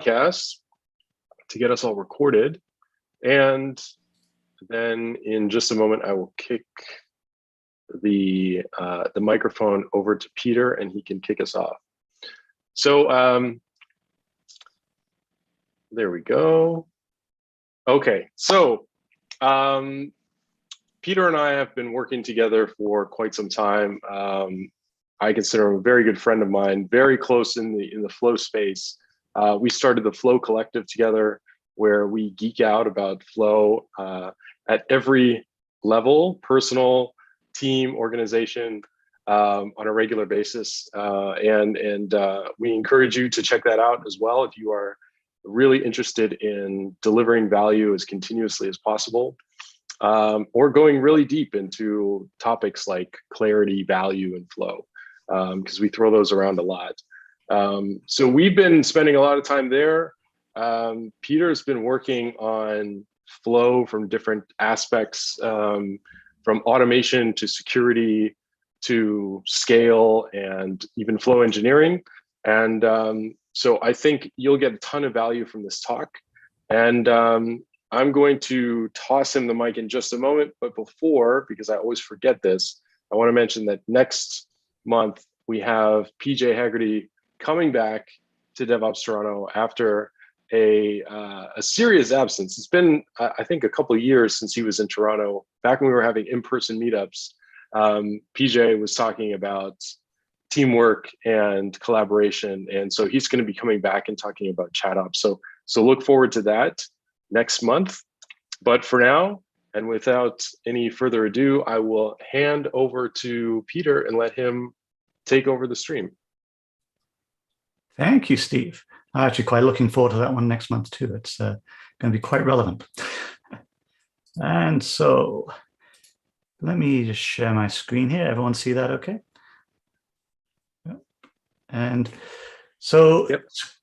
podcast to get us all recorded. And then in just a moment, I will kick the microphone over to Peter and he can kick us off. So there we go. Okay, so Peter and I have been working together for quite some time. I consider him a very good friend of mine, very close in the flow space. We started the Flow Collective together, where we geek out about flow at every level, personal, team, organization, on a regular basis. And we encourage you to check that out as well if you are really interested in delivering value as continuously as possible, or going really deep into topics like clarity, value, and flow, because we throw those around a lot. So we've been spending a lot of time there. Peter's been working on flow from different aspects, from automation to security to scale and even flow engineering. And so I think you'll get a ton of value from this talk. And I'm going to toss him the mic in just a moment. But before, because I always forget this, I want to mention that next month we have PJ Haggerty coming back to DevOps Toronto after a serious absence. It's been, I think, a couple of years since he was in Toronto. Back when we were having in-person meetups, PJ was talking about teamwork and collaboration. And so he's going to be coming back and talking about ChatOps. So look forward to that next month. But for now, and without any further ado, I will hand over to Peter and let him take over the stream. Thank you, Steve. I'm actually quite looking forward to that one next month too. It's going to be quite relevant. And so let me just share my screen here. Everyone see that okay? And so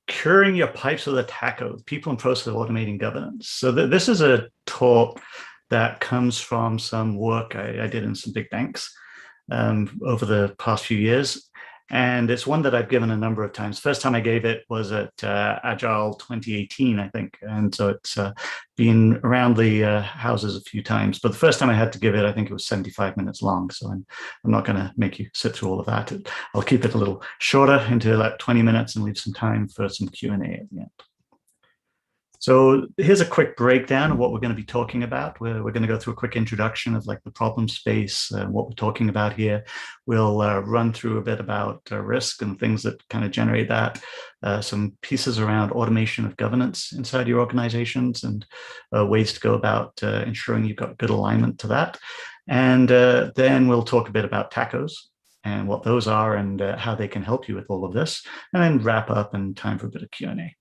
securing your pipes with a taco, people and process of automating governance. So this is a talk that comes from some work I did in some big banks over the past few years. And it's one that I've given a number of times. First time I gave it was at Agile 2018, I think. And so it's been around the houses a few times. But the first time I had to give it, I think it was 75 minutes long. So I'm not going to make you sit through all of that. I'll keep it a little shorter, into like 20 minutes, and leave some time for some Q&A at the end. So here's a quick breakdown of what we're going to be talking about. We're going to go through a quick introduction of like the problem space, what we're talking about here. We'll run through a bit about risk and things that kind of generate that, some pieces around automation of governance inside your organizations and ways to go about ensuring you've got good alignment to that. And then we'll talk a bit about tacos and what those are and how they can help you with all of this, and then wrap up and time for a bit of Q&A.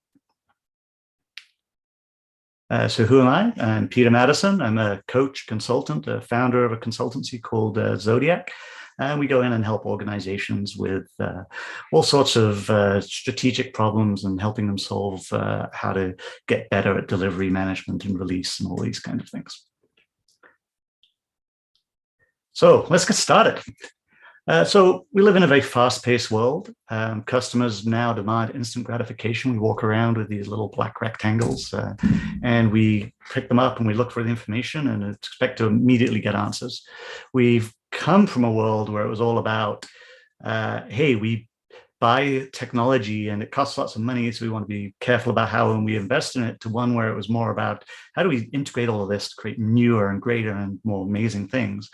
So who am I? I'm Peter Madison. I'm a coach, consultant, a founder of a consultancy called Zodiac. And we go in and help organizations with all sorts of strategic problems and helping them solve how to get better at delivery management and release and all these kinds of things. So let's get started. So we live in a very fast-paced world. Customers now demand instant gratification. We walk around with these little black rectangles and we pick them up and we look for the information and expect to immediately get answers. We've come from a world where it was all about, hey, we buy technology and it costs lots of money, so we want to be careful about how we invest in it, to one where it was more about how do we integrate all of this to create newer and greater and more amazing things,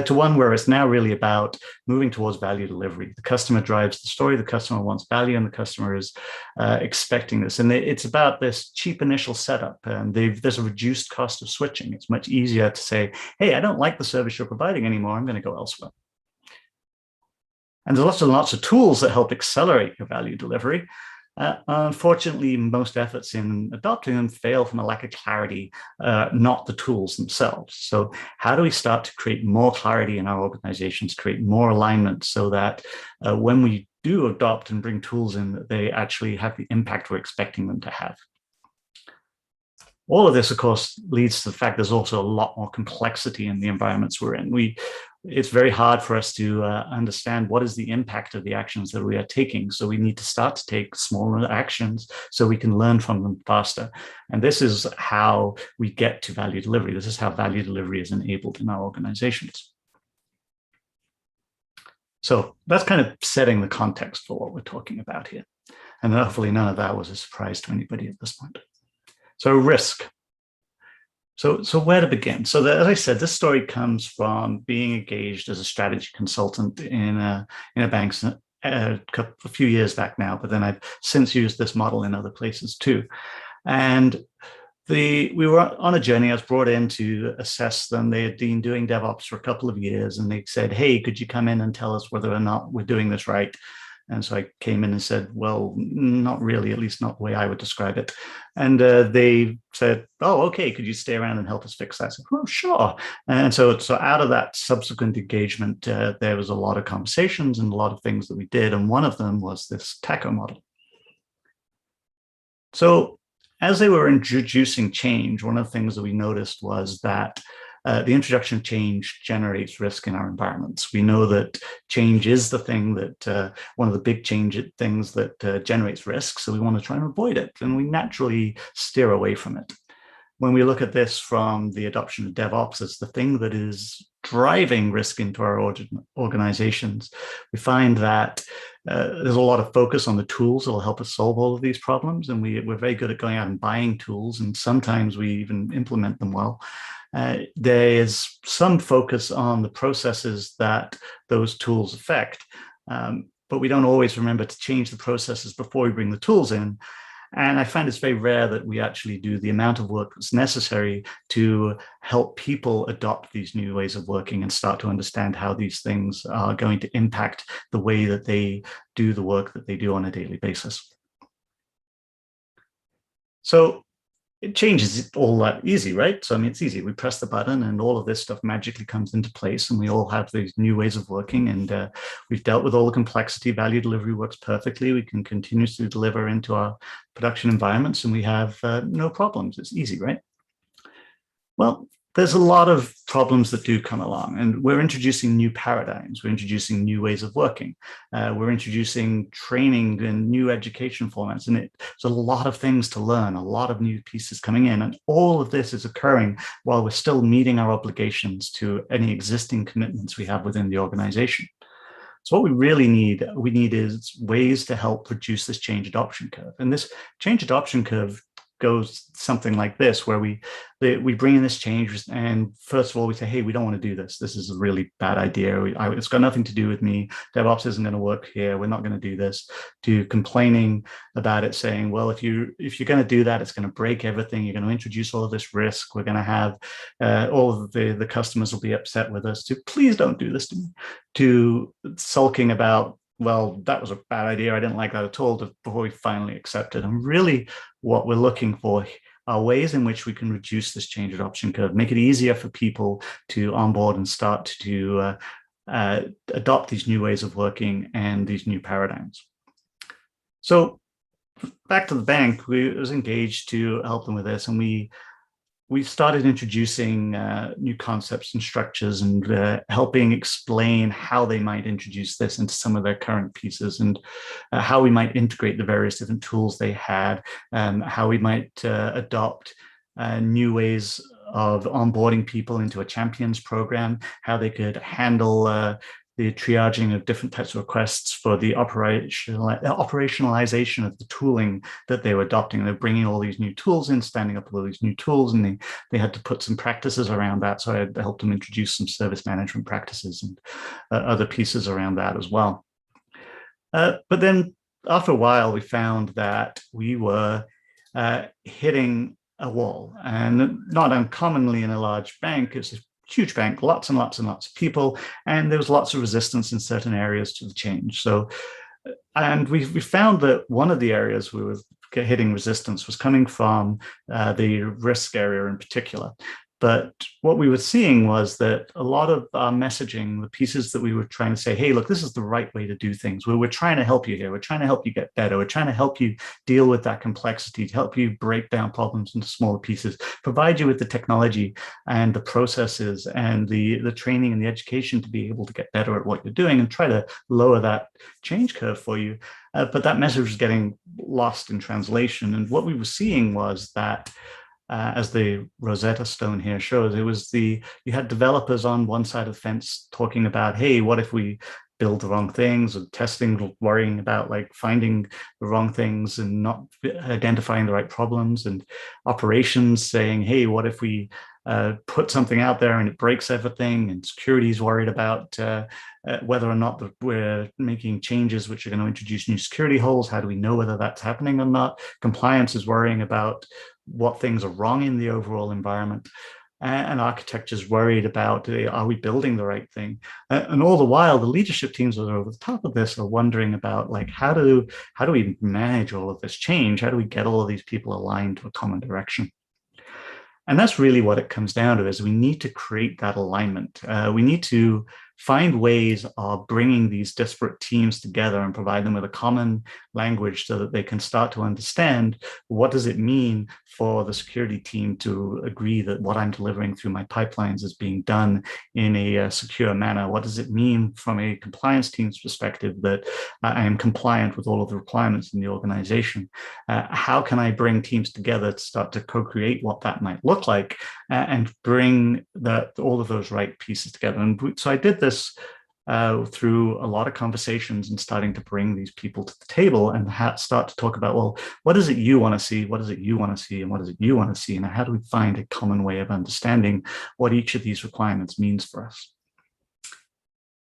to one where it's now really about moving towards value delivery. The customer drives the story, the customer wants value, and the customer is expecting this. And it's about this cheap initial setup, and there's a reduced cost of switching. It's much easier to say, hey, I don't like the service you're providing anymore, I'm going to go elsewhere. And there's lots and lots of tools that help accelerate your value delivery. Unfortunately, most efforts in adopting them fail from a lack of clarity, not the tools themselves. So how do we start to create more clarity in our organizations, create more alignment so that when we do adopt and bring tools in, they actually have the impact we're expecting them to have? All of this, of course, leads to the fact there's also a lot more complexity in the environments we're in. it's very hard for us to understand what is the impact of the actions that we are taking. So we need to start to take smaller actions so we can learn from them faster. And this is how we get to value delivery. This is how value delivery is enabled in our organizations. So that's kind of setting the context for what we're talking about here. And hopefully none of that was a surprise to anybody at this point. So risk. So where to begin? So as I said, this story comes from being engaged as a strategy consultant in a bank a few years back now, but then I've since used this model in other places too. And we were on a journey. I was brought in to assess them. They had been doing DevOps for a couple of years, and they said, "Hey, could you come in and tell us whether or not we're doing this right?" And so I came in and said, "Well, not really, at least not the way I would describe it." And they said, "Oh, okay, could you stay around and help us fix that?" I said, "Well, sure." And so out of that subsequent engagement, there was a lot of conversations and a lot of things that we did. And one of them was this TACO model. So as they were introducing change, one of the things that we noticed was that the introduction of change generates risk in our environments. We know that change is the thing that one of the big things that generates risk. So we want to try and avoid it, and we naturally steer away from it. When we look at this from the adoption of DevOps as the thing that is driving risk into our organizations, we find that there's a lot of focus on the tools that will help us solve all of these problems. And we're very good at going out and buying tools, and sometimes we even implement them well. There is some focus on the processes that those tools affect, but we don't always remember to change the processes before we bring the tools in. And I find it's very rare that we actually do the amount of work that's necessary to help people adopt these new ways of working and start to understand how these things are going to impact the way that they do the work that they do on a daily basis. So it changes all that easy, right? So, I mean, it's easy. We press the button and all of this stuff magically comes into place, and we all have these new ways of working, and we've dealt with all the complexity. Value delivery works perfectly. We can continuously deliver into our production environments, and we have no problems. It's easy, right? Well, there's a lot of problems that do come along, and we're introducing new paradigms. We're introducing new ways of working. We're introducing training and new education formats, and there's a lot of things to learn, a lot of new pieces coming in, and all of this is occurring while we're still meeting our obligations to any existing commitments we have within the organization. So what we really need, is ways to help reduce this change adoption curve. And this change adoption curve goes something like this, where we bring in this change, and first of all we say, hey, we don't want to do this. This is a really bad idea. It's got nothing to do with me. DevOps isn't going to work here. We're not going to do this. To complaining about it, saying, well, if you're going to do that, it's going to break everything. You're going to introduce all of this risk. We're going to have all of the customers will be upset with us. To please don't do this to me. To sulking about, well, that was a bad idea. I didn't like that at all, before we finally accept it. And really what we're looking for are ways in which we can reduce this change adoption curve, make it easier for people to onboard and start to adopt these new ways of working and these new paradigms. So back to the bank, we was engaged to help them with this, and we started introducing new concepts and structures, and helping explain how they might introduce this into some of their current pieces, and how we might integrate the various different tools they had, how we might adopt new ways of onboarding people into a champions program, how they could handle the triaging of different types of requests for the operationalization of the tooling that they were adopting. They're bringing all these new tools in, standing up all these new tools, and they had to put some practices around that. So I helped them introduce some service management practices and other pieces around that as well. But then after a while, we found that we were hitting a wall, and not uncommonly in a large bank. It's a huge bank, lots and lots and lots of people, and there was lots of resistance in certain areas to the change. So, and we found that one of the areas we were hitting resistance was coming from the risk area in particular. But what we were seeing was that a lot of our messaging, the pieces that we were trying to say, hey, look, this is the right way to do things. We're trying to help you here. We're trying to help you get better. We're trying to help you deal with that complexity, to help you break down problems into smaller pieces, provide you with the technology and the processes and the training and the education to be able to get better at what you're doing, and try to lower that change curve for you. But that message was getting lost in translation. And what we were seeing was that, as the Rosetta Stone here shows, you had developers on one side of the fence talking about, hey, what if we build the wrong things, or testing, worrying about like finding the wrong things and not identifying the right problems, and operations saying, hey, what if we put something out there and it breaks everything, and security is worried about whether or not we're making changes which are going to introduce new security holes. How do we know whether that's happening or not? Compliance is worrying about what things are wrong in the overall environment. And architecture is worried about, are we building the right thing? And all the while, the leadership teams that are over the top of this are wondering about, like, how do we manage all of this change? How do we get all of these people aligned to a common direction? And that's really what it comes down to, is we need to create that alignment. We need to find ways of bringing these disparate teams together and provide them with a common language so that they can start to understand, what does it mean for the security team to agree that what I'm delivering through my pipelines is being done in a secure manner? What does it mean from a compliance team's perspective that I am compliant with all of the requirements in the organization? How can I bring teams together to start to co-create what that might look like, and bring all of those right pieces together? And so I did this through a lot of conversations and starting to bring these people to the table and start to talk about, well, what is it you want to see? What is it you want to see? And what is it you want to see? And how do we find a common way of understanding what each of these requirements means for us?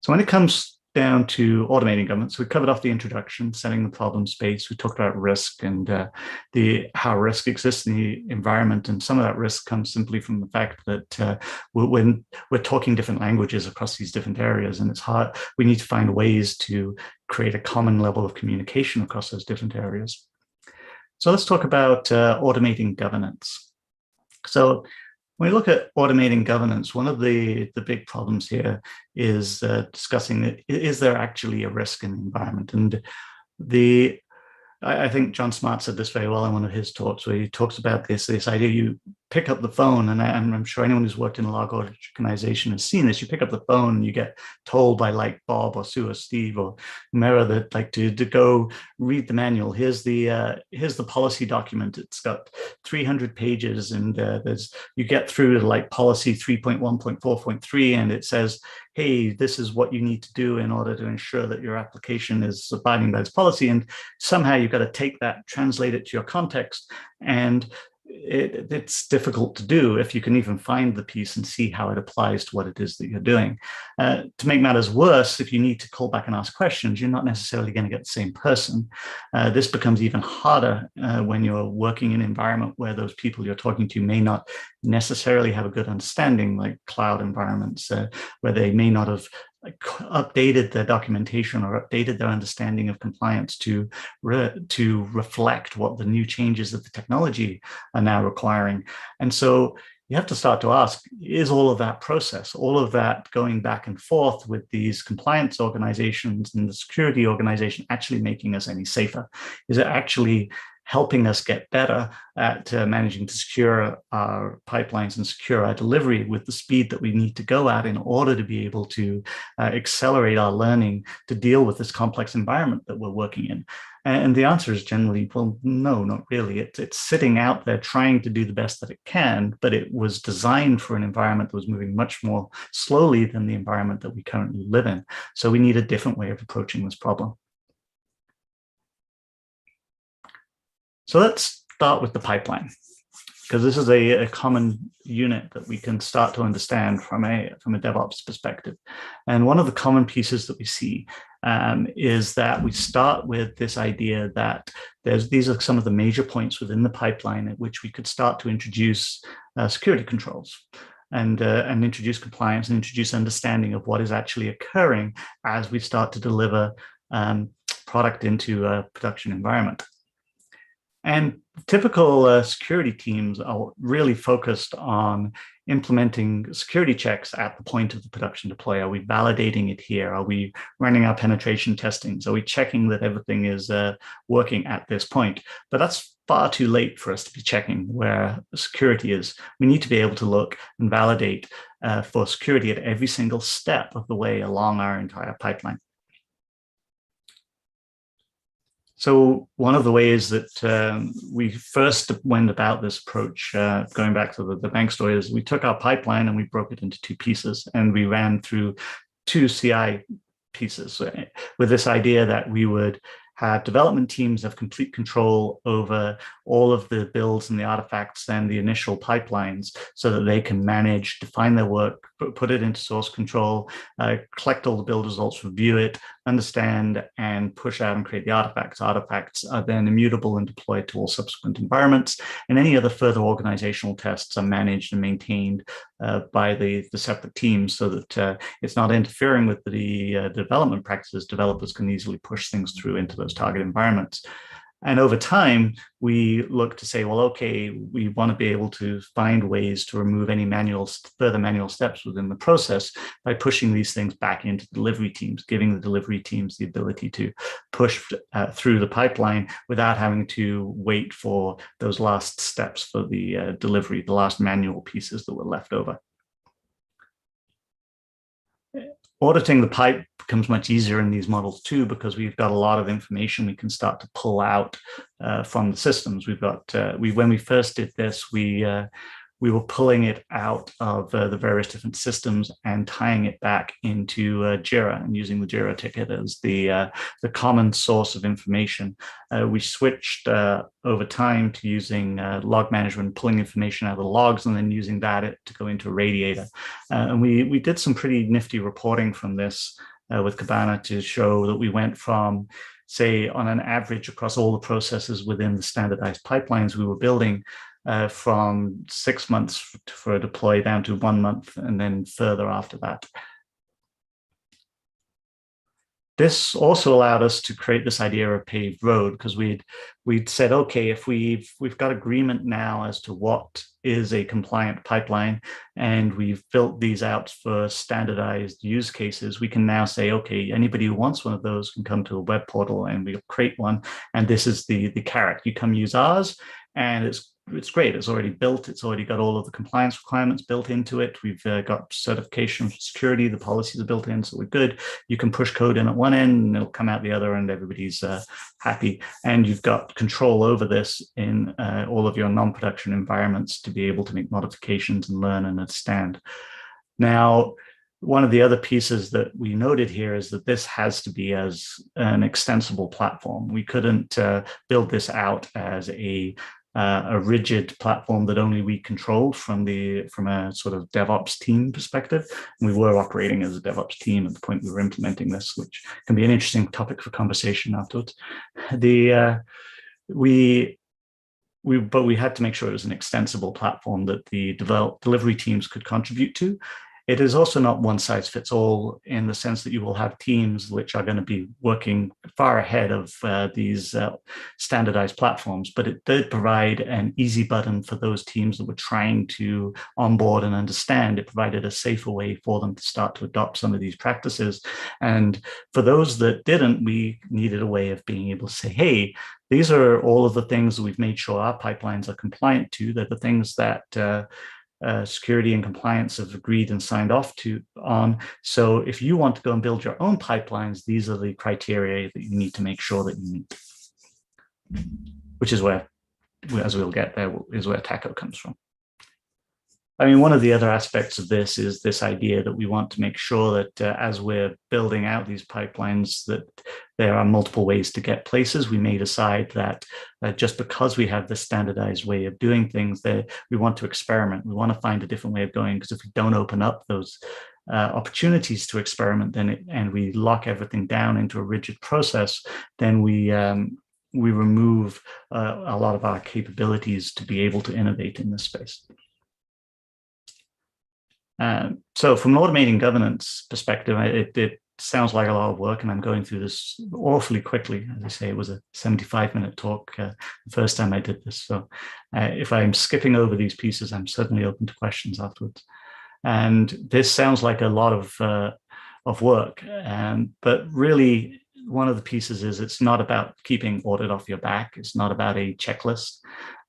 So when it comes down to automating governance, we covered off the introduction, setting the problem space. We talked about risk and how risk exists in the environment, and some of that risk comes simply from the fact that when we're talking different languages across these different areas, and it's hard. We need to find ways to create a common level of communication across those different areas. So let's talk about automating governance. So when we look at automating governance, one of the big problems here is discussing, is there actually a risk in the environment? And I think John Smart said this very well in one of his talks, where he talks about this idea: you pick up the phone, and I'm sure anyone who's worked in a large organization has seen this. You pick up the phone and you get told by like Bob or Sue or Steve or Mara that, like, to go read the manual. Here's the policy document. It's got 300 pages, and you get through to like policy 3.1.4.3, and it says, hey, this is what you need to do in order to ensure that your application is abiding by this policy. And somehow you've got to take that, translate it to your context, and it's difficult to do if you can even find the piece and see how it applies to what it is that you're doing. To make matters worse, if you need to call back and ask questions, you're not necessarily going to get the same person. This becomes even harder when you're working in an environment where those people you're talking to may not necessarily have a good understanding, like cloud environments, where they may not have updated their documentation or updated their understanding of compliance to reflect what the new changes of the technology are now requiring. And so you have to start to ask, is all of that process, all of that going back and forth with these compliance organizations and the security organization, actually making us any safer? Is it actually helping us get better at managing to secure our pipelines and secure our delivery with the speed that we need to go at in order to be able to accelerate our learning to deal with this complex environment that we're working in? And the answer is generally, well, no, not really. It's sitting out there trying to do the best that it can, but it was designed for an environment that was moving much more slowly than the environment that we currently live in. So we need a different way of approaching this problem. So let's start with the pipeline, because this is a common unit that we can start to understand from a DevOps perspective. And one of the common pieces that we see is that we start with this idea that these are some of the major points within the pipeline at which we could start to introduce security controls and introduce compliance and introduce understanding of what is actually occurring as we start to deliver product into a production environment. And typical security teams are really focused on implementing security checks at the point of the production deploy. Are we validating it here? Are we running our penetration testings? Are we checking that everything is working at this point? But that's far too late for us to be checking where security is. We need to be able to look and validate for security at every single step of the way along our entire pipeline. So one of the ways that we first went about this approach, going back to the bank story, is we took our pipeline and we broke it into two pieces, and we ran through two CI pieces with this idea that we would have development teams have complete control over all of the builds and the artifacts and the initial pipelines so that they can manage, define their work, put it into source control, collect all the build results, review it, understand, and push out and create the artifacts. Artifacts are then immutable and deployed to all subsequent environments. And any other further organizational tests are managed and maintained by the separate teams so that it's not interfering with the development practices. Developers can easily push things through into those target environments. And over time, we look to say, well, okay, we want to be able to find ways to remove any further manual steps within the process by pushing these things back into delivery teams, giving the delivery teams the ability to push through the pipeline without having to wait for those last steps for the delivery, the last manual pieces that were left over. Auditing the pipe becomes much easier in these models too, because we've got a lot of information we can start to pull out from the systems. We've got, when we first did this, we were pulling it out of the various different systems and tying it back into Jira and using the Jira ticket as the common source of information. We switched over time to using log management, pulling information out of the logs and then using that to go into Radiator. And we did some pretty nifty reporting from this with Kibana to show that we went from, say, on an average across all the processes within the standardized pipelines we were building, from 6 months for a deploy down to 1 month, and then further after that. This also allowed us to create this idea of paved road, because we'd said, okay, if we've got agreement now as to what is a compliant pipeline, and we've built these out for standardized use cases, we can now say, okay, anybody who wants one of those can come to a web portal and we'll create one. And this is the carrot. You come use ours, and it's great. It's already built. It's already got all of the compliance requirements built into it. We've got certification for security. The policies are built in, so we're good. You can push code in at one end and it'll come out the other, and everybody's happy. And you've got control over this in all of your non-production environments to be able to make modifications and learn and understand. Now, one of the other pieces that we noted here is that this has to be as an extensible platform. We couldn't build this out as a rigid platform that only we controlled from a sort of DevOps team perspective. And we were operating as a DevOps team at the point we were implementing this, which can be an interesting topic for conversation afterwards. But we had to make sure it was an extensible platform that the delivery teams could contribute to. It is also not one size fits all, in the sense that you will have teams which are going to be working far ahead of these standardized platforms, but it did provide an easy button for those teams that were trying to onboard and understand. It provided a safer way for them to start to adopt some of these practices. And for those that didn't, we needed a way of being able to say, hey, these are all of the things that we've made sure our pipelines are compliant to. They're the things that security and compliance have agreed and signed off on. So if you want to go and build your own pipelines, these are the criteria that you need to make sure that you meet, which is where, as we'll get there, is where TACO comes from. I mean, one of the other aspects of this is this idea that we want to make sure that as we're building out these pipelines, that there are multiple ways to get places. We may decide that just because we have this standardized way of doing things, that we want to experiment. We want to find a different way of going, because if we don't open up those opportunities to experiment, and we lock everything down into a rigid process, then we remove a lot of our capabilities to be able to innovate in this space. So from an automating governance perspective, it sounds like a lot of work, and I'm going through this awfully quickly. As I say, it was a 75-minute talk the first time I did this. So if I'm skipping over these pieces, I'm certainly open to questions afterwards. And this sounds like a lot of work, but really one of the pieces is it's not about keeping audit off your back. It's not about a checklist.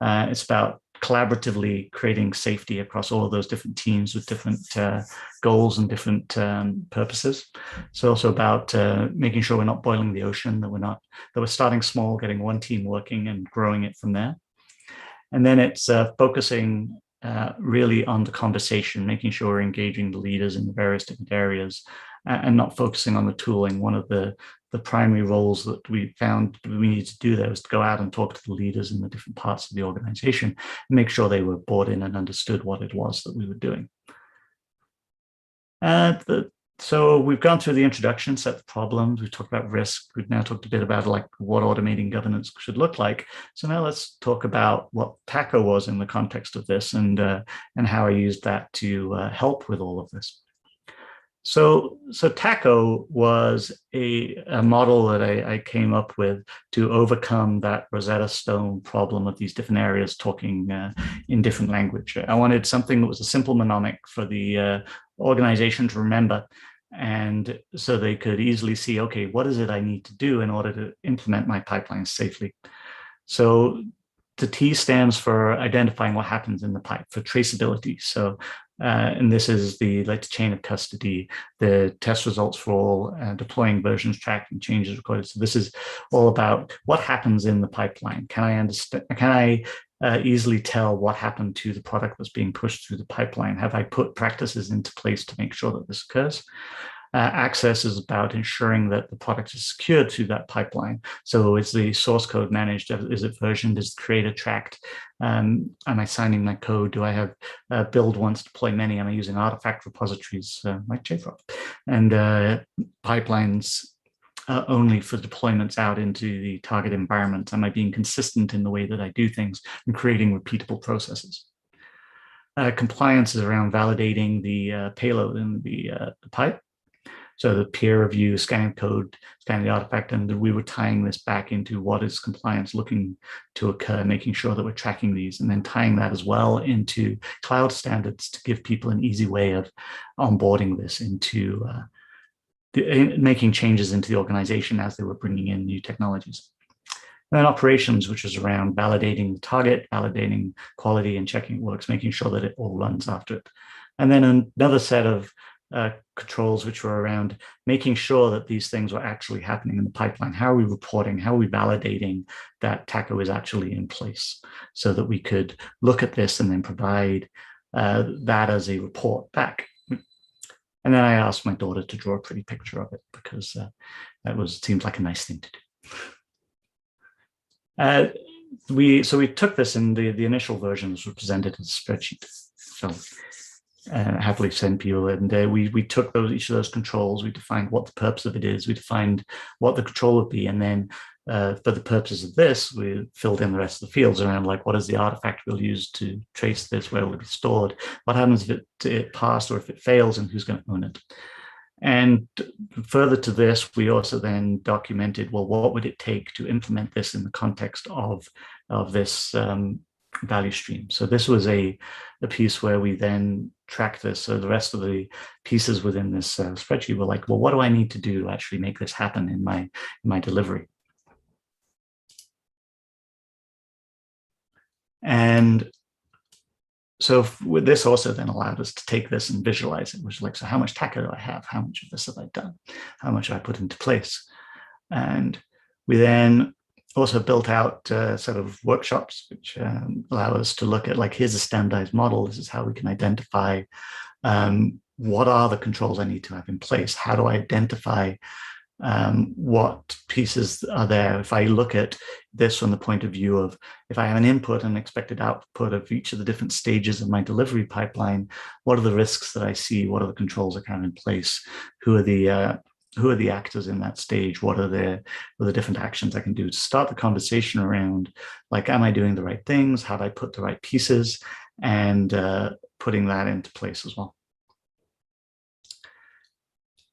It's about collaboratively creating safety across all of those different teams with different goals and different purposes. It's also about making sure we're not boiling the ocean, that we're starting small, getting one team working and growing it from there. And then it's focusing really on the conversation, making sure we're engaging the leaders in the various different areas and not focusing on the tooling. One of the primary roles that we found we needed to do there was to go out and talk to the leaders in the different parts of the organization and make sure they were bought in and understood what it was that we were doing. So we've gone through the introduction, set the problems, we've talked about risk, we've now talked a bit about like what automating governance should look like. So now let's talk about what TACO was in the context of this and how I used that to help with all of this. So TACO was a model that I came up with to overcome that Rosetta Stone problem of these different areas talking in different language. I wanted something that was a simple mnemonic for the organization to remember, and so they could easily see, okay, what is it I need to do in order to implement my pipelines safely? So the T stands for identifying what happens in the pipe, for traceability. So and this is the chain of custody, the test results for all, deploying versions, tracking changes recorded. So this is all about what happens in the pipeline. Can I understand? Can I easily tell what happened to the product that's being pushed through the pipeline? Have I put practices into place to make sure that this occurs? Access is about ensuring that the product is secured through that pipeline. So is the source code managed? Is it versioned? Is the creator tracked? Am I signing my code? Do I have build once, deploy many? Am I using artifact repositories like JFrog? And pipelines only for deployments out into the target environment? Am I being consistent in the way that I do things and creating repeatable processes? Compliance is around validating the payload in the pipe. So the peer review, scanning code, scanning the artifact, and we were tying this back into what is compliance looking to occur, making sure that we're tracking these, and then tying that as well into cloud standards to give people an easy way of onboarding this into making changes into the organization as they were bringing in new technologies. And then operations, which is around validating the target, validating quality and checking it works, making sure that it all runs after it. And then another set of controls which were around making sure that these things were actually happening in the pipeline. How are we reporting? How are we validating that TACO is actually in place so that we could look at this and then provide that as a report back? And then I asked my daughter to draw a pretty picture of it because seemed like a nice thing to do. So we took this, and the initial versions were presented as a spreadsheet. So happily send people, and we took each of those controls, we defined what the purpose of it is, we defined what the control would be, and then for the purpose of this, we filled in the rest of the fields around like what is the artifact we'll use to trace this, where will it be stored, what happens if it passed or if it fails, and who's going to own it. And further to this, we also then documented, well, what would it take to implement this in the context of this value stream. So this was a piece where we then tracked this. So the rest of the pieces within this spreadsheet were like, well, what do I need to do to actually make this happen in my delivery? And so this also then allowed us to take this and visualize it, which is like, so how much TACO do I have? How much of this have I done? How much have I put into place? And we then also built out sort of workshops, which allow us to look at like, here's a standardized model. This is how we can identify what are the controls I need to have in place. How do I identify what pieces are there? If I look at this from the point of view of, if I have an input and expected output of each of the different stages of my delivery pipeline, what are the risks that I see? What are the controls I have in place? Who are the actors in that stage? What are the different actions I can do to start the conversation around, like, am I doing the right things? Have I put the right pieces? And putting that into place as well.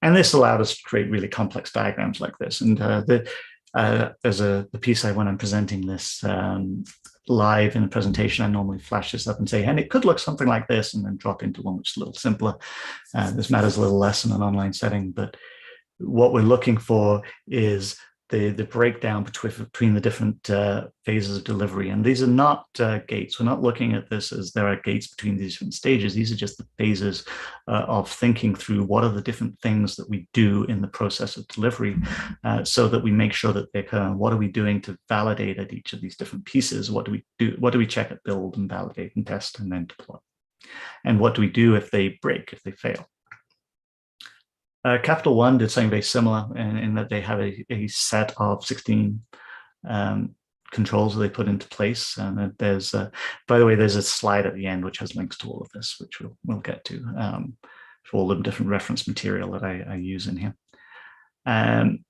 And this allowed us to create really complex diagrams like this. And there's the piece when I'm presenting this live in a presentation, I normally flash this up and say, and it could look something like this, and then drop into one which is a little simpler. This matters a little less in an online setting, but what we're looking for is the breakdown between the different phases of delivery. And these are not gates. We're not looking at this as there are gates between these different stages. These are just the phases of thinking through what are the different things that we do in the process of delivery, so that we make sure that they're what are we doing to validate at each of these different pieces? What do we do? What do we check at build and validate and test and then deploy? And what do we do if they break, if they fail? Capital One did something very similar in that they have a set of 16 controls that they put into place. And there's, by the way, there's a slide at the end which has links to all of this, which we'll get to, for all the different reference material that I use in here.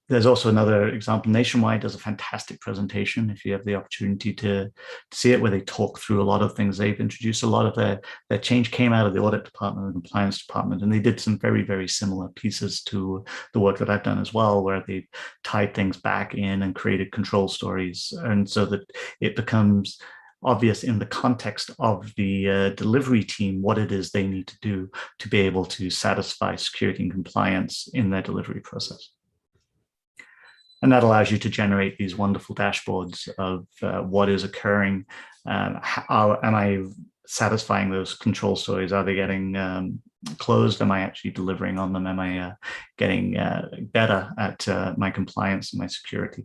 There's also another example. Nationwide does a fantastic presentation if you have the opportunity to see it, where they talk through a lot of things they've introduced. A lot of their change came out of the audit department and compliance department, and they did some very, very similar pieces to the work that I've done as well, where they tied things back in and created control stories, and so that it becomes obvious in the context of the delivery team what it is they need to do to be able to satisfy security and compliance in their delivery process. And that allows you to generate these wonderful dashboards of what is occurring. How am I satisfying those control stories? Are they getting closed? Am I actually delivering on them? Am I getting better at my compliance and my security?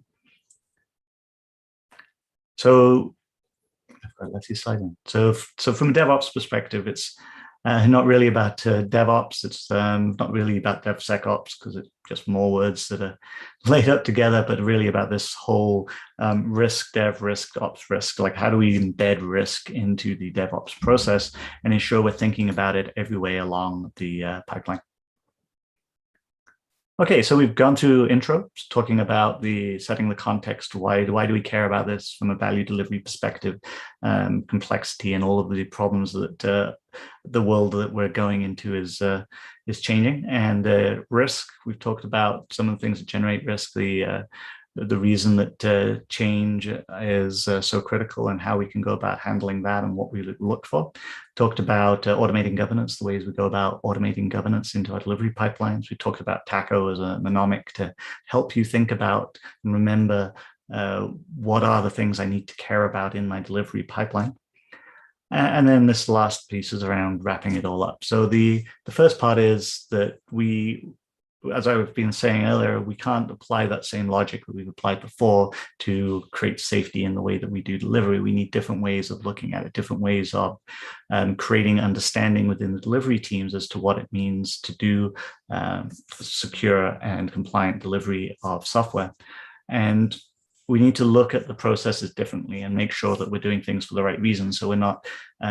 So let's see slide in. So from a DevOps perspective, it's not really about DevOps. It's not really about DevSecOps, because it's just more words that are laid up together, but really about this whole risk, dev risk, ops risk. Like, how do we embed risk into the DevOps process and ensure we're thinking about it every way along the pipeline? Okay, so we've gone through intro, talking about setting the context. Why do we care about this from a value delivery perspective, complexity, and all of the problems that the world that we're going into is changing. And risk, we've talked about some of the things that generate risk, the reason that change is so critical and how we can go about handling that and what we look for. Talked about automating governance, the ways we go about automating governance into our delivery pipelines. We talked about TACO as a mnemonic to help you think about and remember what are the things I need to care about in my delivery pipeline. And then this last piece is around wrapping it all up. So the first part is that we, as I've been saying earlier, we can't apply that same logic that we've applied before to create safety in the way that we do delivery. We need different ways of looking at it, different ways of creating understanding within the delivery teams as to what it means to do secure and compliant delivery of software. And we need to look at the processes differently and make sure that we're doing things for the right reasons. So we're not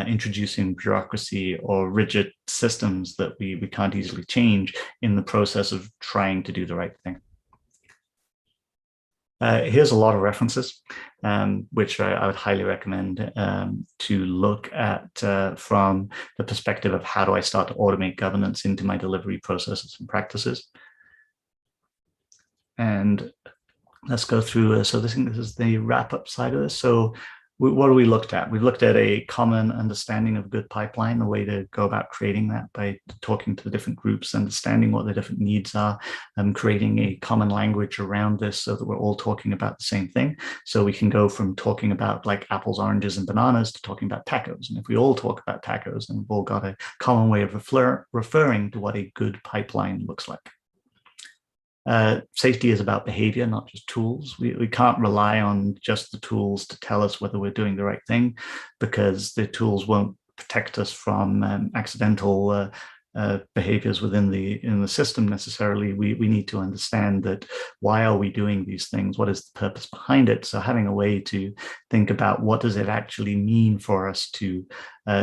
introducing bureaucracy or rigid systems that we can't easily change in the process of trying to do the right thing. Here's a lot of references, which I would highly recommend to look at from the perspective of how do I start to automate governance into my delivery processes and practices. And let's go through. So this is the wrap-up side of this. So what have we looked at? We've looked at a common understanding of good pipeline, the way to go about creating that by talking to the different groups, understanding what the different needs are, and creating a common language around this so that we're all talking about the same thing. So we can go from talking about like apples, oranges, and bananas to talking about tacos. And if we all talk about tacos, then we've all got a common way of referring to what a good pipeline looks like. Safety is about behavior, not just tools. We can't rely on just the tools to tell us whether we're doing the right thing, because the tools won't protect us from accidental behaviors within the system necessarily. We need to understand that why are we doing these things? What is the purpose behind it? So having a way to think about what does it actually mean for us to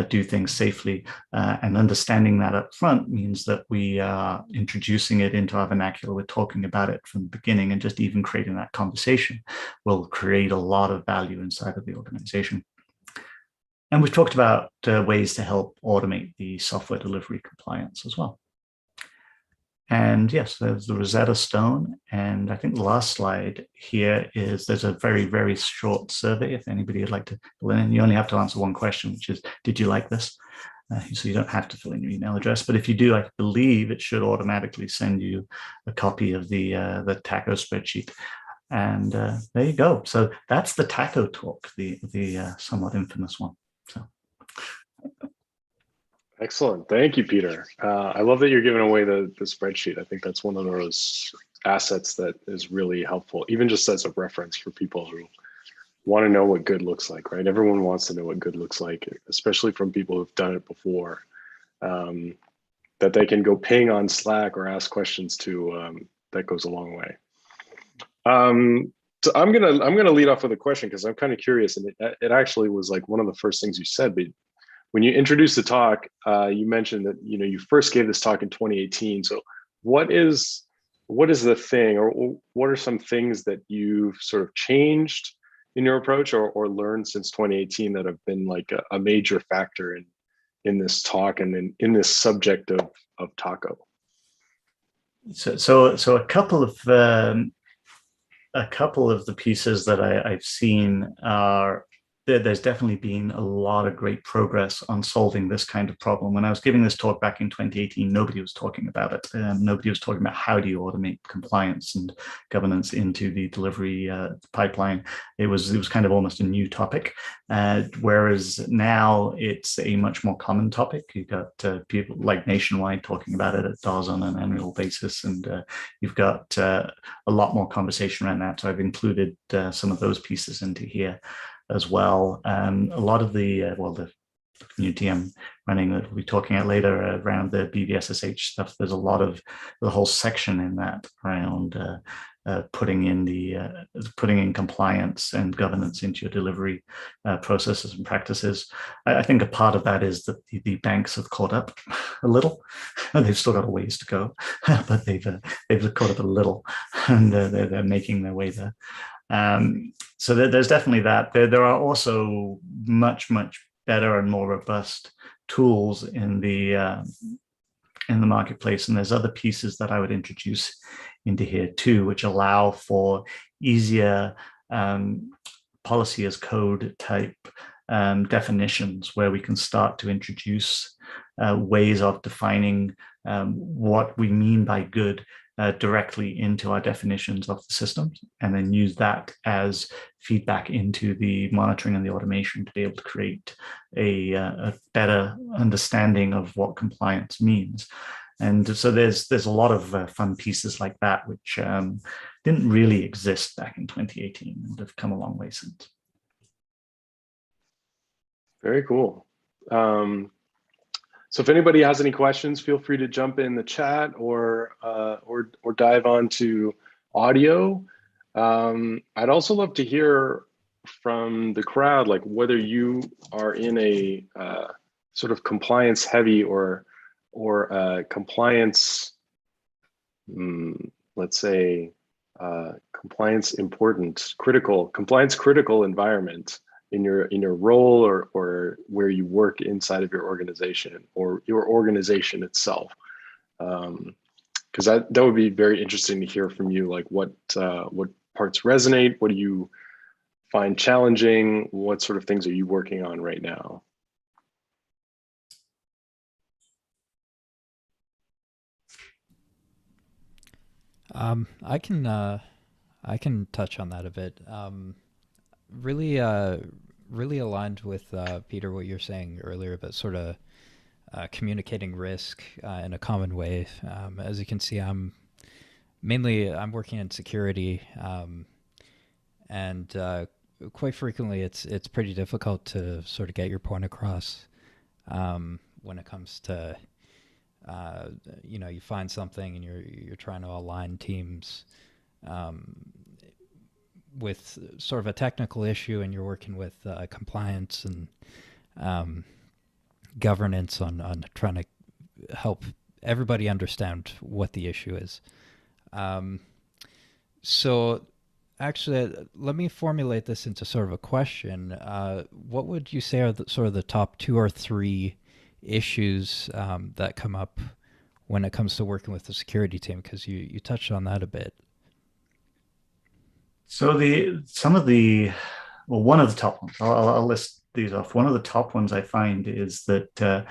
do things safely, and understanding that up front means that we are introducing it into our vernacular. We're talking about it from the beginning, and just even creating that conversation will create a lot of value inside of the organization. And we've talked about ways to help automate the software delivery compliance as well. And yes, there's the Rosetta Stone. And I think the last slide here is there's a very, very short survey if anybody would like to fill in. You only have to answer one question, which is, did you like this? So you don't have to fill in your email address. But if you do, I believe it should automatically send you a copy of the TACO spreadsheet. And there you go. So that's the TACO talk, the somewhat infamous one. So. Excellent. Thank you, Peter. I love that you're giving away the spreadsheet. I think that's one of those assets that is really helpful, even just as a reference for people who want to know what good looks like, right? Everyone wants to know what good looks like, especially from people who've done it before, that they can go ping on Slack or ask questions to. That goes a long way. So I'm gonna lead off with a question because I'm kind of curious, and it actually was like one of the first things you said, but when you introduced the talk, you mentioned that you first gave this talk in 2018. So what is the thing, or what are some things that you've sort of changed in your approach or learned since 2018 that have been like a major factor in this talk and in this subject of TACO? So a couple of the pieces that I've seen are there's definitely been a lot of great progress on solving this kind of problem. When I was giving this talk back in 2018, nobody was talking about it. Nobody was talking about how do you automate compliance and governance into the delivery pipeline. It was kind of almost a new topic, whereas now it's a much more common topic. You've got people like Nationwide talking about it at DAS on an annual basis, and you've got a lot more conversation around that. So I've included some of those pieces into here as well. A lot of the community I'm running that we'll be talking about later around the BVSSH stuff. There's a lot of the whole section in that around putting in compliance and governance into your delivery processes and practices. I think a part of that is that the banks have caught up a little. They've still got a ways to go, but they've caught up a little, and they're making their way there. So there's definitely that. There are also much better and more robust tools in the marketplace, and there's other pieces that I would introduce into here too, which allow for easier policy as code type definitions, where we can start to introduce ways of defining what we mean by good directly into our definitions of the systems, and then use that as feedback into the monitoring and the automation to be able to create a better understanding of what compliance means. And so there's a lot of fun pieces like that, which didn't really exist back in 2018 and have come a long way since. Very cool. So if anybody has any questions, feel free to jump in the chat or dive onto audio. I'd also love to hear from the crowd, like whether you are in a sort of compliance heavy or compliance, let's say compliance critical environment in your role or where you work inside of your organization or your organization itself, because that would be very interesting to hear from you, like what parts resonate, what do you find challenging, what sort of things are you working on right now? I can touch on that a bit. Really aligned with Peter, what you're saying earlier about sort of communicating risk in a common way. As you can see, I'm working in security, and quite frequently it's pretty difficult to sort of get your point across when it comes to you find something and you're trying to align teams with sort of a technical issue, and you're working with compliance and governance on trying to help everybody understand what the issue is. So actually, let me formulate this into sort of a question. What would you say are sort of the top 2 or 3 issues that come up when it comes to working with the security team? Because you touched on that a bit. So one of the top ones, I'll list these off. One of the top ones I find is that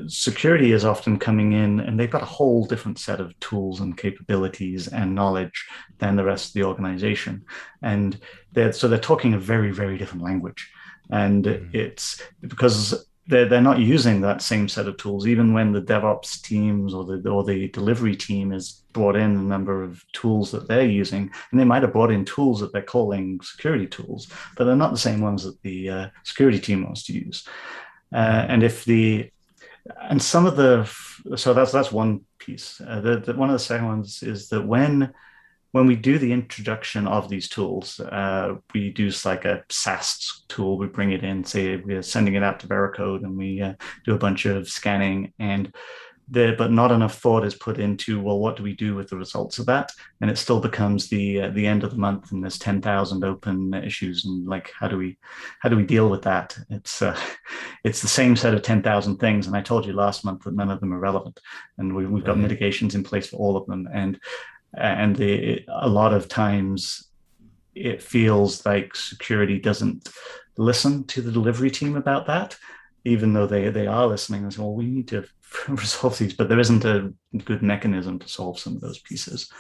security is often coming in and they've got a whole different set of tools and capabilities and knowledge than the rest of the organization. And they're talking a very, very different language. And it's because they're not using that same set of tools. Even when the DevOps teams or the delivery team has brought in a number of tools that they're using, and they might have brought in tools that they're calling security tools, but they're not the same ones that the security team wants to use. So that's one piece. One of the second ones is that when we do the introduction of these tools, we do like a SAST tool. We bring it in, say we're sending it out to Veracode, and we do a bunch of scanning, but not enough thought is put into, well, what do we do with the results of that? And it still becomes the end of the month, and there's 10,000 open issues, and like, how do we deal with that? It's the same set of 10,000 things, and I told you last month that none of them are relevant, and we've got mitigations in place for all of them, and a lot of times it feels like security doesn't listen to the delivery team about that, even though they are listening and say, well, we need to resolve these, but there isn't a good mechanism to solve some of those pieces.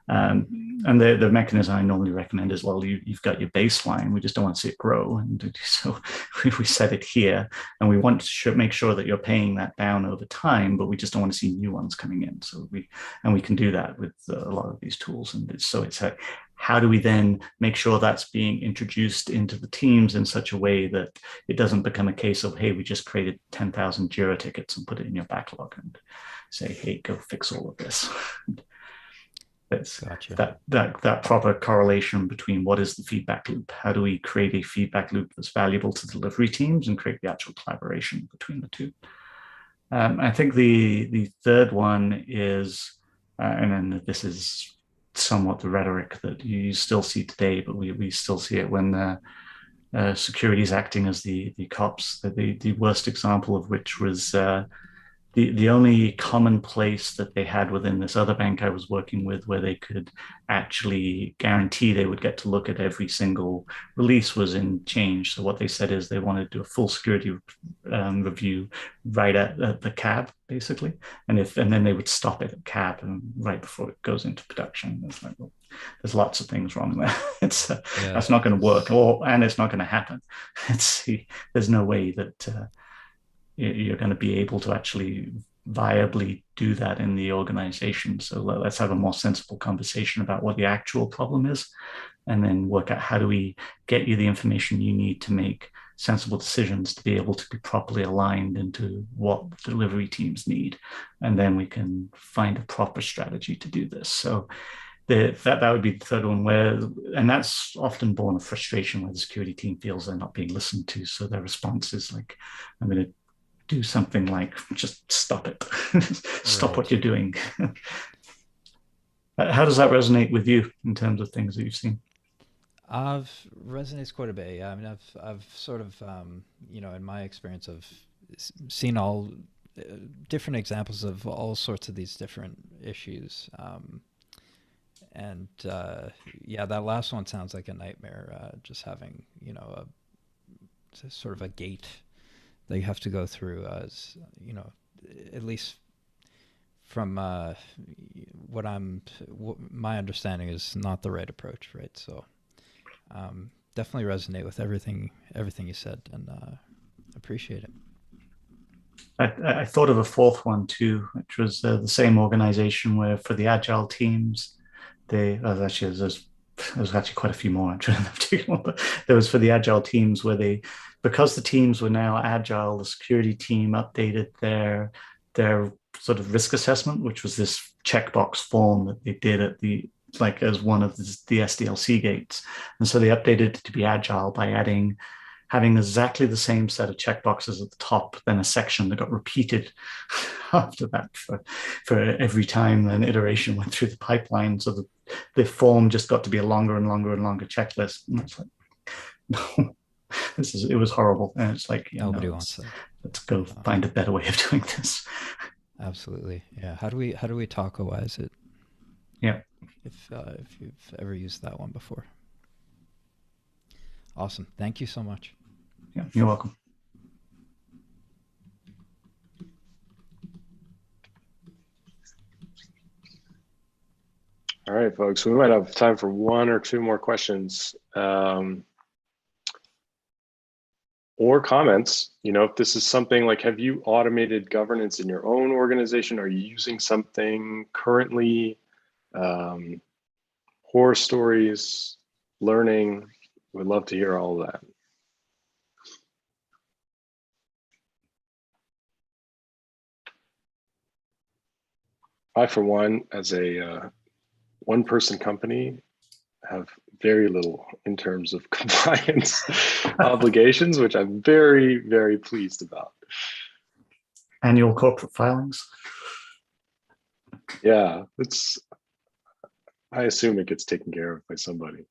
And the mechanism I normally recommend is, well, you've got your baseline. We just don't want to see it grow. And so we set it here, and we want to make sure that you're paying that down over time, but we just don't want to see new ones coming in. So we can do that with a lot of these tools. And so it's like, how do we then make sure that's being introduced into the teams in such a way that it doesn't become a case of, hey, we just created 10,000 Jira tickets and put it in your backlog and say, hey, go fix all of this. It's gotcha. that proper correlation between what is the feedback loop? How do we create a feedback loop that's valuable to delivery teams and create the actual collaboration between the two? I think the third one is, and then this is somewhat the rhetoric that you still see today, but we still see it when security is acting as the cops. The worst example of which was the only common place that they had within this other bank I was working with where they could actually guarantee they would get to look at every single release was in change. So what they said is they wanted to do a full security review right at the cab, basically. And then they would stop it at cab and right before it goes into production. It's like, well, there's lots of things wrong there. That's not going to work, and it's not going to happen. There's no way that you're going to be able to actually viably do that in the organization. So let's have a more sensible conversation about what the actual problem is, and then work out how do we get you the information you need to make sensible decisions to be able to be properly aligned into what delivery teams need. And then we can find a proper strategy to do this. So that would be the third one, and that's often born of frustration where the security team feels they're not being listened to. So their response is like, I'm going to do something like, just stop it. Stop what you're doing. How does that resonate with you in terms of things that you've seen? Resonates quite a bit. Yeah, I mean, I've sort of, in my experience, I've seen all different examples of all sorts of these different issues. That last one sounds like a nightmare. Just having, sort of a gate that you have to go through, as at least from my understanding is not the right approach, right? So definitely resonate with everything you said, and appreciate it. I thought of a fourth one too, which was the same organization where for the agile teams, there's actually quite a few more. I'm trying to but there was for the agile teams where because the teams were now agile, the security team updated their sort of risk assessment, which was this checkbox form that they did as one of the SDLC gates. And so they updated it to be agile by having exactly the same set of checkboxes at the top, then a section that got repeated after that for every time an iteration went through the pipeline. So the form just got to be a longer and longer and longer checklist. And it's like, no, it was horrible. And it's like, nobody wants that. Let's go find a better way of doing this. Absolutely. Yeah. How do we tacoize it? Yeah. If you've ever used that one before. Awesome. Thank you so much. Yeah, you're welcome. All right, folks, we might have time for one or two more questions. Or comments. You know, if this is something like, have you automated governance in your own organization? Are you using something currently? Horror stories, learning. We'd love to hear all of that. I, for one, as a one-person company, have very little in terms of compliance obligations, which I'm very, very pleased about. Annual corporate filings. Yeah, I assume it gets taken care of by somebody.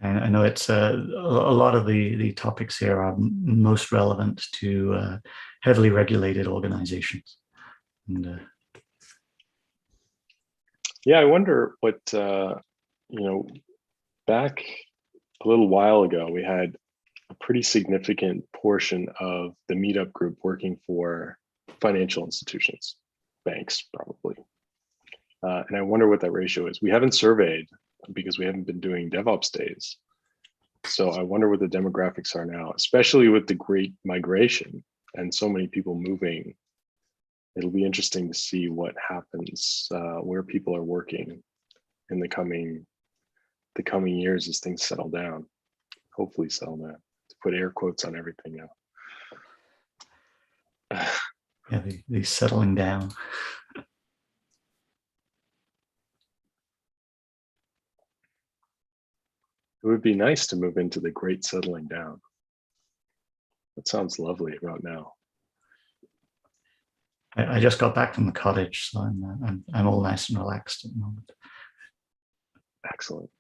I know it's a lot of the topics here are most relevant to heavily regulated organizations. And yeah, I wonder what, back a little while ago, we had a pretty significant portion of the meetup group working for financial institutions, banks probably. And I wonder what that ratio is. We haven't surveyed because we haven't been doing DevOps days. So I wonder what the demographics are now, especially with the great migration and so many people moving. It'll be interesting to see what happens, where people are working in the coming years as things settle down. Hopefully settle down. To put air quotes on everything now. yeah, the settling down. It would be nice to move into the great settling down. That sounds lovely about now. I just got back from the cottage, so I'm all nice and relaxed at the moment. Excellent.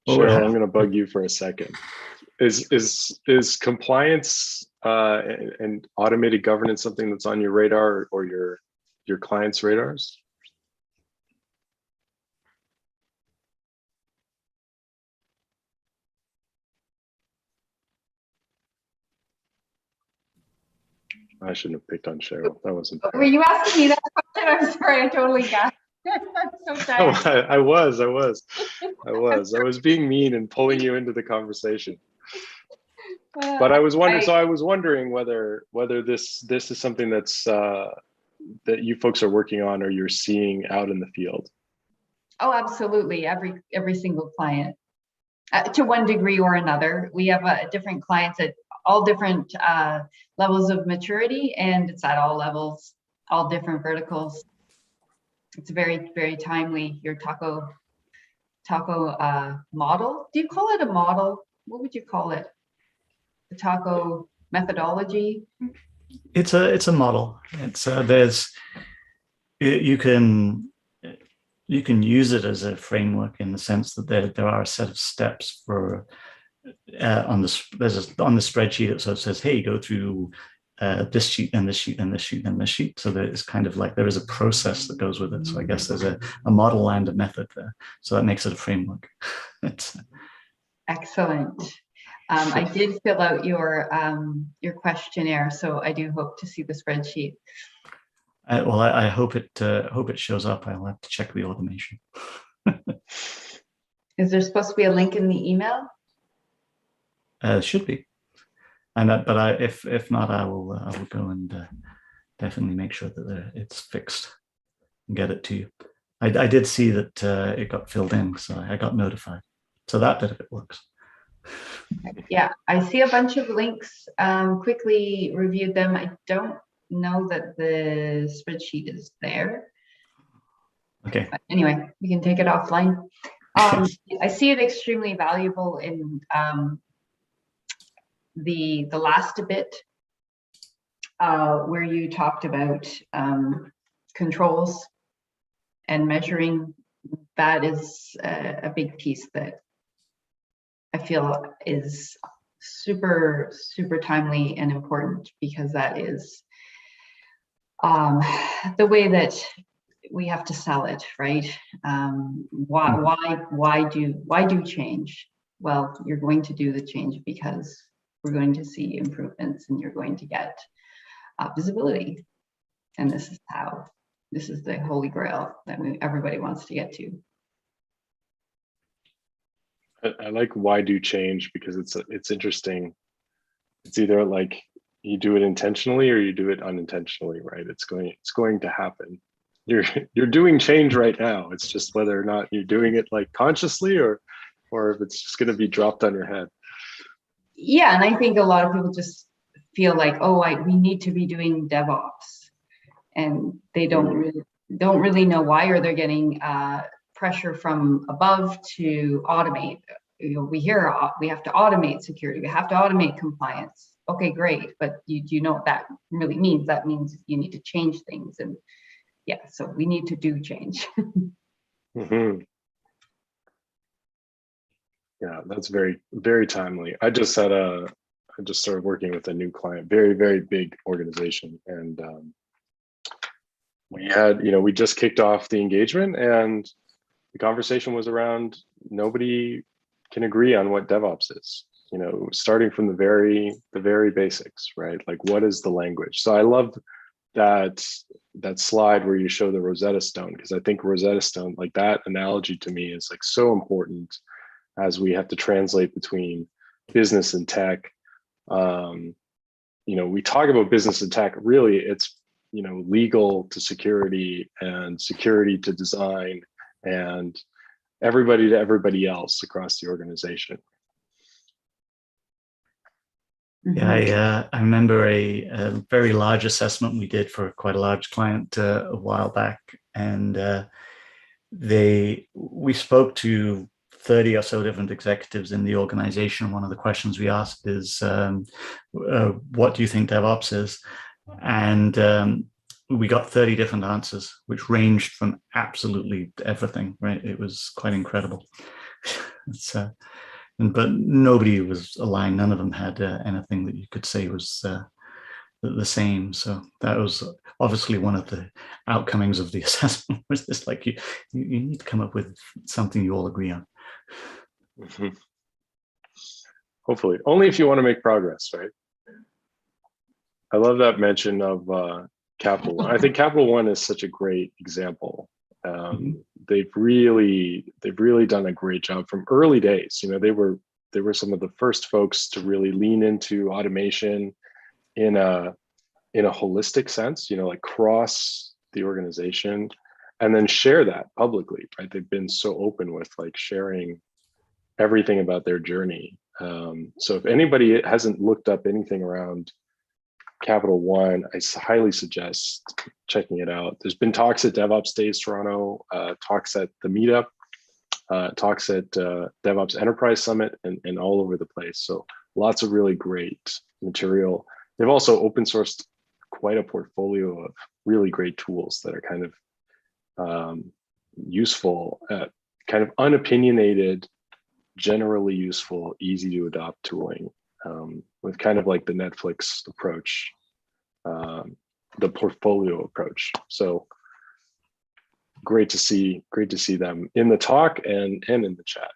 Cheryl, I'm going to bug you for a second. Is compliance and automated governance something that's on your radar or your clients' radars? I shouldn't have picked on Cheryl. That wasn't fair. Were you asking me that question? I'm sorry, I totally got it. I'm so tired. I was being mean and pulling you into the conversation. But I was wondering whether this is something that's that you folks are working on or you're seeing out in the field. Oh, absolutely. Every single client, to one degree or another. We have different clients at all different levels of maturity, and it's at all levels, all different verticals. It's very, very timely. Your taco model. Do you call it a model? What would you call it? The taco methodology? It's a model. It's you can use it as a framework in the sense that there are a set of steps for on the spreadsheet. It sort of says, hey, go through this sheet and this sheet and this sheet and this sheet. So that it's kind of like there is a process that goes with it. So I guess there's a model and a method there. So that makes it a framework. Excellent. I did fill out your questionnaire, so I do hope to see the spreadsheet. Well, I hope it shows up. I'll have to check the automation. Is there supposed to be a link in the email? Should be, and but if not, I will go and definitely make sure that it's fixed and get it to you. I did see that it got filled in, so I got notified. So that bit of it works. Yeah, I see a bunch of links. Quickly reviewed them. I don't know that the spreadsheet is there. Okay. But anyway, we can take it offline. I see it extremely valuable in the last bit where you talked about controls and measuring, that is a big piece that I feel is super, super timely and important, because that is the way that we have to sell it, right? Why do change? Well, you're going to do the change because we're going to see improvements and you're going to get visibility. And this is the holy grail that everybody wants to get to. I like why do change, because it's interesting. It's either like you do it intentionally or you do it unintentionally, right? It's going to happen. You're doing change right now. It's just whether or not you're doing it like consciously or if it's just going to be dropped on your head. Yeah, and I think a lot of people just feel like, oh, we need to be doing DevOps, and they don't really know why, or they're getting pressure from above to automate. You know, we hear we have to automate security, we have to automate compliance. Okay, great, but do you know what that really means? That means you need to change things, and yeah, so we need to do change. Mm-hmm. Yeah, that's very, very timely. I just started working with a new client, very, very big organization, and we just kicked off the engagement, and the conversation was around nobody can agree on what DevOps is. You know, starting from the very basics, right? Like, what is the language? So I love that slide where you show the Rosetta Stone, because I think Rosetta Stone, like that analogy to me, is like so important as we have to translate between business and tech. We talk about business and tech, really it's, legal to security and security to design and everybody to everybody else across the organization. Yeah, I remember a very large assessment we did for quite a large client a while back, and we spoke to 30 or so different executives in the organization. One of the questions we asked is, what do you think DevOps is? And we got 30 different answers, which ranged from absolutely everything, right? It was quite incredible. But nobody was aligned. None of them had anything that you could say was the same. So that was obviously one of the outcomings of the assessment, was this, like, you need to come up with something you all agree on. Mm-hmm. Hopefully, only if you want to make progress, right? I love that mention of Capital One. I think Capital One is such a great example. They've really done a great job from early days. They were some of the first folks to really lean into automation in a holistic sense, like cross the organization, and then share that publicly, right? They've been so open with like sharing everything about their journey. So if anybody hasn't looked up anything around Capital One, I highly suggest checking it out. There's been talks at DevOps Days Toronto, talks at the meetup, talks at DevOps Enterprise Summit, and all over the place. So lots of really great material. They've also open sourced quite a portfolio of really great tools that are kind of useful, kind of unopinionated, generally useful, easy to adopt tooling. With kind of like the Netflix approach, the portfolio approach. So great to see them in the talk and in the chat.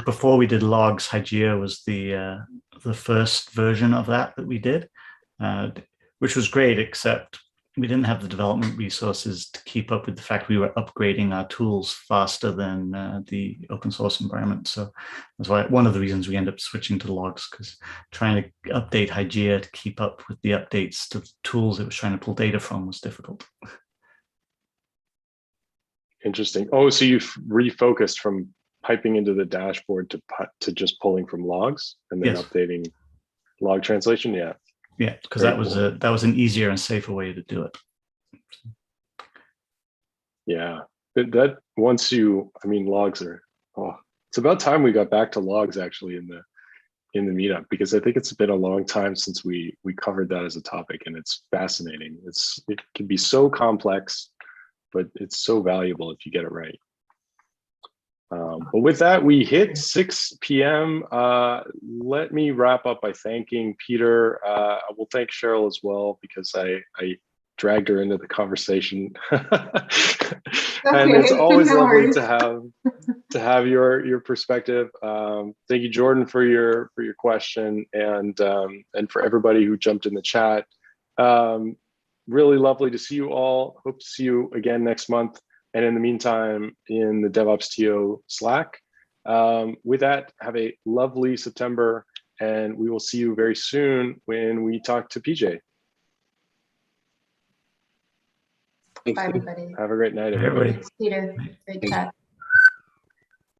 Before we did logs, Hygeia was the first version of that we did, which was great, except we didn't have the development resources to keep up with the fact we were upgrading our tools faster than the open source environment. So that's why one of the reasons we end up switching to logs, because trying to update Hygeia to keep up with the updates to the tools it was trying to pull data from was difficult. Interesting. Oh, so you've refocused from piping into the dashboard to just pulling from logs and then updating log translation. Yeah. Yeah, because that was an easier and safer way to do it. Yeah, that once logs are, it's about time we got back to logs actually in in the meetup, because I think it's been a long time since we covered that as a topic, and it's fascinating. It can be so complex, but it's so valuable if you get it right. But with that, we hit 6 p.m. Let me wrap up by thanking Peter. I will thank Cheryl as well, because I dragged her into the conversation. And it's always lovely to have your perspective. Thank you, Jordan, for your question, and for everybody who jumped in the chat. Really lovely to see you all. Hope to see you again next month. And in the meantime, in the DevOps TO Slack. With that, have a lovely September, and we will see you very soon when we talk to PJ. Bye, everybody. Have a great night, everybody. Thanks, Peter. Great chat.